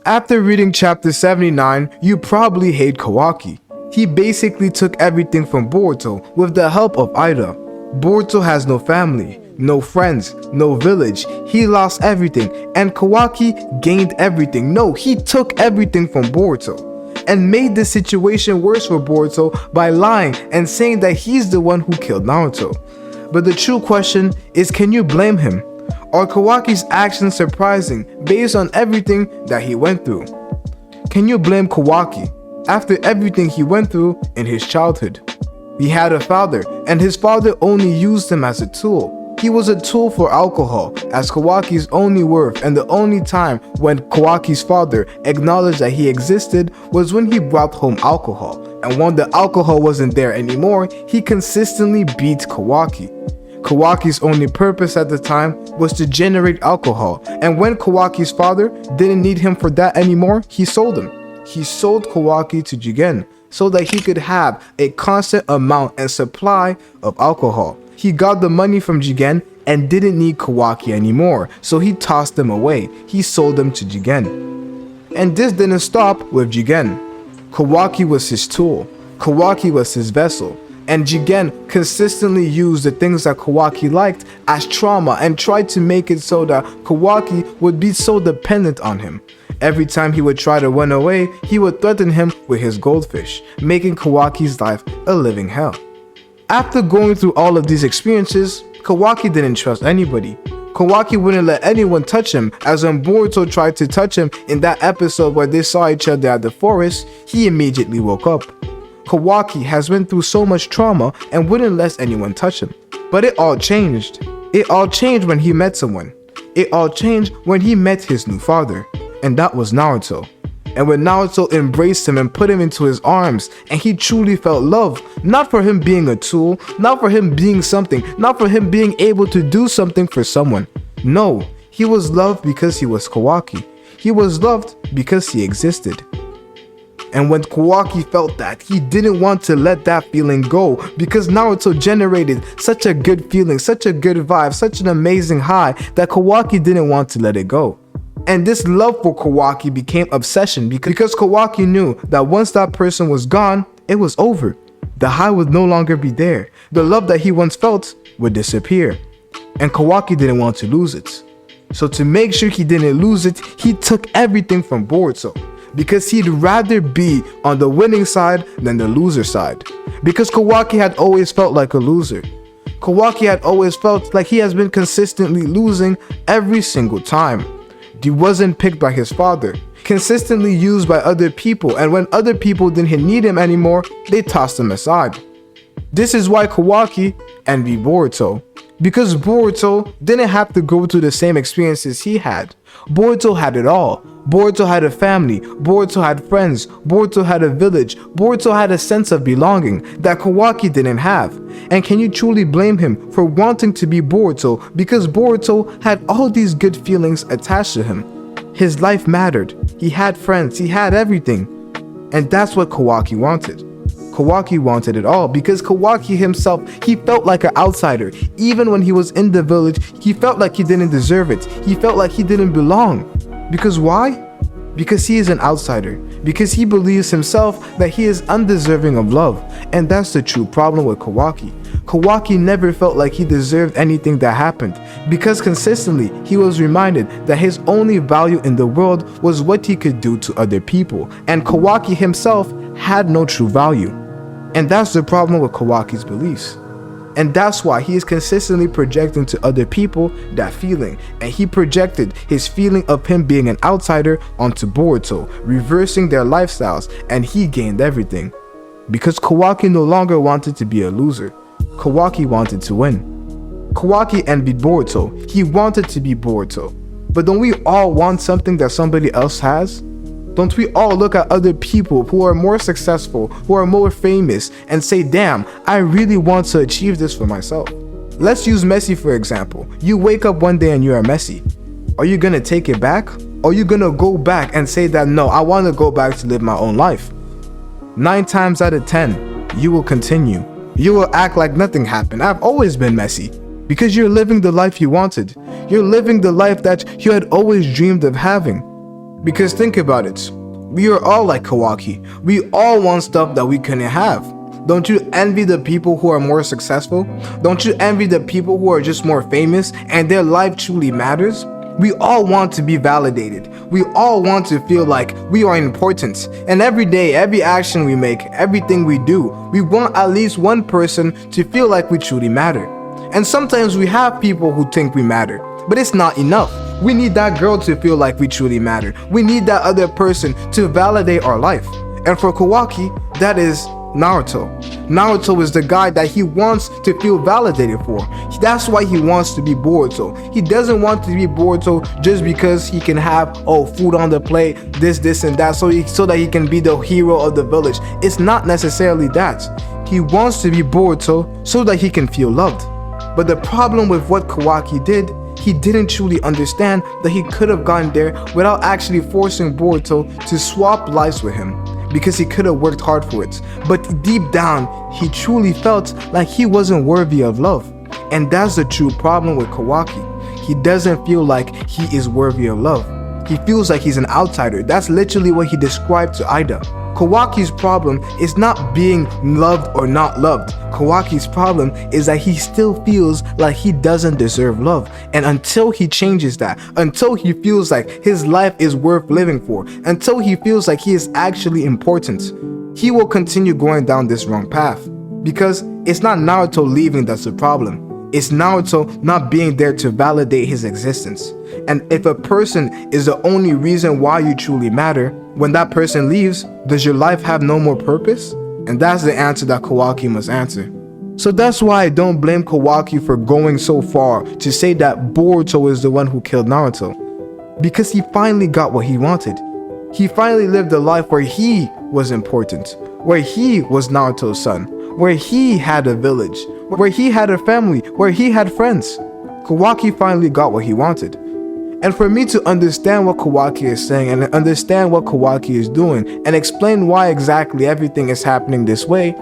After reading chapter 79, you probably hate Kawaki. He basically took everything from Boruto with the help of Ida. Boruto has no family, no friends, no village. He lost everything, and Kawaki gained everything. No, he took everything from Boruto and made the situation worse for Boruto by lying and saying that he's the one who killed Naruto. But the true question is, can you blame him? Are Kawaki's actions surprising based on everything that he went through? Can you blame Kawaki after everything he went through in his childhood? He had a father, and his father only used him as a tool. He was a tool for alcohol, as Kawaki's only worth, and the only time when Kawaki's father acknowledged that he existed was when he brought home alcohol. And when the alcohol wasn't there anymore, he consistently beat Kawaki. Kawaki's only purpose at the time was to generate alcohol, and when Kawaki's father didn't need him for that anymore, he sold him. He sold Kawaki to Jigen so that he could have a constant amount and supply of alcohol. He got the money from Jigen and didn't need Kawaki anymore, so he tossed them away. He sold them to Jigen. And this didn't stop with Jigen. Kawaki was his tool. Kawaki was his vessel. And Jigen consistently used the things that Kawaki liked as trauma and tried to make it so that Kawaki would be so dependent on him. Every time he would try to run away, he would threaten him with his goldfish, making Kawaki's life a living hell. After going through all of these experiences, Kawaki didn't trust anybody. Kawaki wouldn't let anyone touch him, as when Boruto tried to touch him in that episode where they saw each other at the forest, he immediately woke up. Kawaki has been through so much trauma and wouldn't let anyone touch him. But it all changed. It all changed when he met someone. It all changed when he met his new father, and that was Naruto. And when Naruto embraced him and put him into his arms, and he truly felt love, not for him being a tool, not for him being something, not for him being able to do something for someone. No, he was loved because he was Kawaki. He was loved because he existed. And when Kawaki felt that, he didn't want to let that feeling go because Naruto generated such a good feeling, such a good vibe, such an amazing high that Kawaki didn't want to let it go. And this love for Kawaki became obsession because Kawaki knew that once that person was gone, it was over. The high would no longer be there. The love that he once felt would disappear. And Kawaki didn't want to lose it. So to make sure he didn't lose it, he took everything from Boruto. Because he'd rather be on the winning side than the loser side. Because Kawaki had always felt like a loser. Kawaki had always felt like he has been consistently losing every single time. He wasn't picked by his father, consistently used by other people, and when other people didn't need him anymore, they tossed him aside. This is why Kawaki envied Boruto, because Boruto didn't have to go through the same experiences he had. Boruto had it all. Boruto had a family, Boruto had friends, Boruto had a village, Boruto had a sense of belonging that Kawaki didn't have. And can you truly blame him for wanting to be Boruto because Boruto had all these good feelings attached to him? His life mattered, he had friends, he had everything. And that's what Kawaki wanted. Kawaki wanted it all because Kawaki himself, he felt like an outsider. Even when he was in the village, he felt like he didn't deserve it. He felt like he didn't belong. Because why? Because he is an outsider. Because he believes himself that he is undeserving of love. And that's the true problem with Kawaki. Kawaki never felt like he deserved anything that happened. Because consistently, he was reminded that his only value in the world was what he could do to other people. And Kawaki himself had no true value. And that's the problem with Kawaki's beliefs. And that's why he is consistently projecting to other people that feeling. And he projected his feeling of him being an outsider onto Boruto, reversing their lifestyles, and he gained everything. Because Kawaki no longer wanted to be a loser. Kawaki wanted to win. Kawaki envied Boruto. He wanted to be Boruto. But don't we all want something that somebody else has? Don't we all look at other people who are more successful, who are more famous, and say, damn, I really want to achieve this for myself? Let's use Messi for example. You wake up one day and you are Messi. Are you gonna take it back? Or are you gonna go back and say that, no, I want to go back to live my own life? 9 times out of 10, you will continue. You will act like nothing happened. I've always been Messi. Because you're living the life you wanted. You're living the life that you had always dreamed of having. Because think about it. We are all like Kawaki. We all want stuff that we couldn't have. Don't you envy the people who are more successful? Don't you envy the people who are just more famous and their life truly matters? We all want to be validated. We all want to feel like we are important. And every day, every action we make, everything we do, we want at least one person to feel like we truly matter. And sometimes we have people who think we matter, but it's not enough. We need that girl to feel like we truly matter. We need that other person to validate our life. And for Kawaki, that is Naruto. Naruto is the guy that he wants to feel validated for. That's why he wants to be Boruto. He doesn't want to be Boruto just because he can have food on the plate, this and that, so that he can be the hero of the village. It's not necessarily that. He wants to be Boruto so that he can feel loved. But the problem with what Kawaki did, he didn't truly understand that he could have gotten there without actually forcing Boruto to swap lives with him, because he could have worked hard for it. But deep down, he truly felt like he wasn't worthy of love. And that's the true problem with Kawaki. He doesn't feel like he is worthy of love. He feels like he's an outsider. That's literally what he described to Ida. Kawaki's problem is not being loved or not loved. Kawaki's problem is that he still feels like he doesn't deserve love. And until he changes that, until he feels like his life is worth living for, until he feels like he is actually important, he will continue going down this wrong path. Because it's not Naruto leaving that's the problem. It's Naruto not being there to validate his existence. And if a person is the only reason why you truly matter, when that person leaves, does your life have no more purpose? And that's the answer that Kawaki must answer. So that's why I don't blame Kawaki for going so far to say that Boruto is the one who killed Naruto. Because he finally got what he wanted. He finally lived a life where he was important, where he was Naruto's son, where he had a village, where he had a family, where he had friends. Kawaki finally got what he wanted. And for me to understand what Kawaki is saying and understand what Kawaki is doing and explain why exactly everything is happening this way,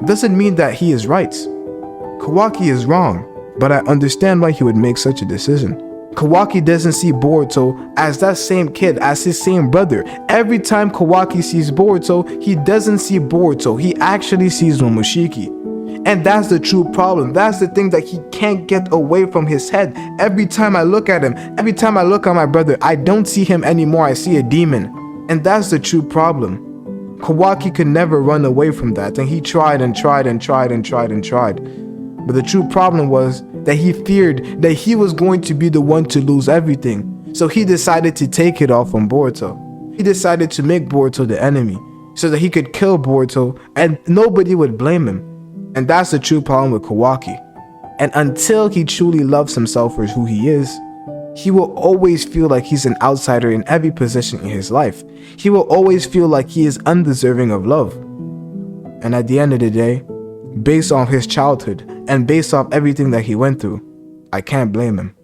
doesn't mean that he is right. Kawaki is wrong, but I understand why he would make such a decision. Kawaki doesn't see Boruto as that same kid, as his same brother. Every time Kawaki sees Boruto, he doesn't see Boruto, he actually sees Momoshiki. And that's the true problem. That's the thing that he can't get away from his head. Every time I look at him, every time I look at my brother, I don't see him anymore, I see a demon. And that's the true problem. Kawaki could never run away from that, and he tried and tried and tried and tried and tried. But the true problem was that he feared that he was going to be the one to lose everything. So he decided to take it all from Boruto. He decided to make Boruto the enemy so that he could kill Boruto and nobody would blame him. And that's the true problem with Kawaki. And until he truly loves himself for who he is, he will always feel like he's an outsider in every position in his life. He will always feel like he is undeserving of love. And at the end of the day, based on his childhood and based off everything that he went through, I can't blame him.